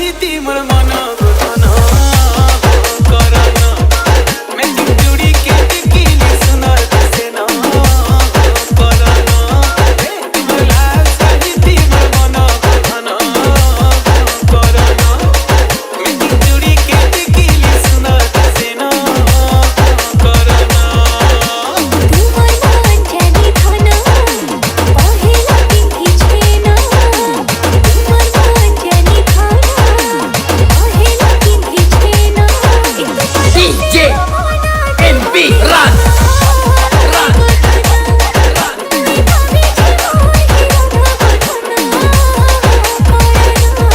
साहिती मोर मन गोधन करना मैचिंग चूड़ी के टिकिली सुनर दिसेना करना तुमर लाल साहिती मोर मन गोधन करना मैचिंग चूड़ी के टिकिली सुनर दिसेना करना तुमर मन जानी खाना पहेला पिंकी छेना तुमर मन जानी खाना पहेला पिंकी छेना DJ NB Run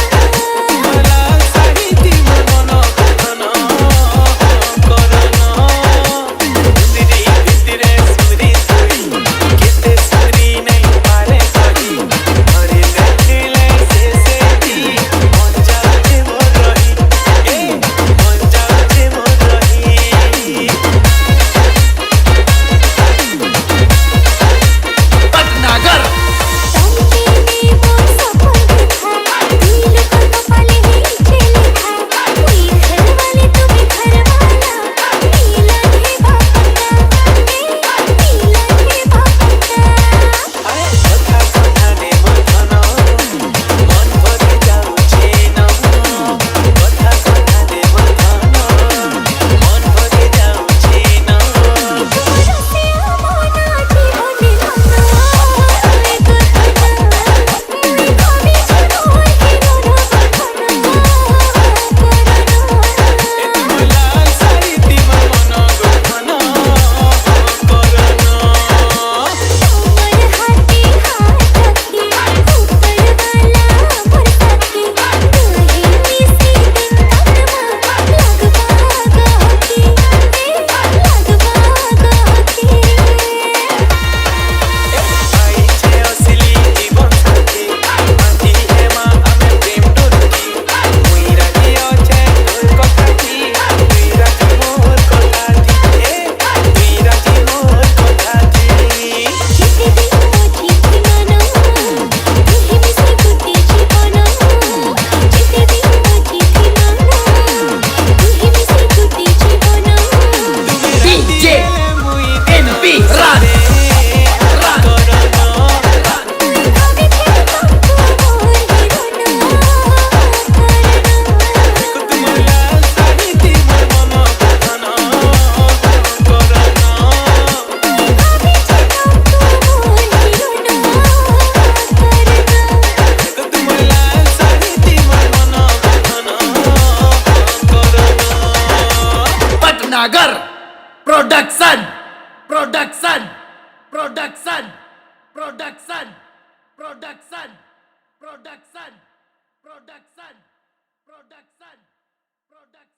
लाल साहिती मोर मन गोधन करना सुंदरी भितरे सुंदरी सोई केते सुंदरी नहीं पारे सही अरे देखले से ती मन जाते मोर रही मन जाते मोर रही पटनागर तंते में मोर सपन दिखा दिल को कपाले नीचे लिखा कोई घर वाले तुम्हें घर वाला मिलन है बापा का मिलन है बापा का आए कथा कथा ने मथन मन भरि जाउछे न कथा कथा ने मथन मन भरि जाउछे न से अमना जीवन लाना एक कथा मैं कभी छोड़ के रोना करना लाल साहिती मोर मन गोधन करना तुमर हाथे हाथ रखी ऊपर वाला बरसाती दुहे में से दिन कदमा लगवा गाती आई छे असली जीवन साथी आंधी हे मा आमे प्रेम डोरकी मुई राजी अछे तोर कथा की तुई राजी मोर कथा की तुई राजी मोर कथा की जिते दिन मोची थी माना दुहे में से गुटी जीवना जिते दिन मोची थी माना दुहे में से गुटी जीवना DJ NB Run कभी फिर तुमको मोर हीरोना पटनागर production production production production production production production production production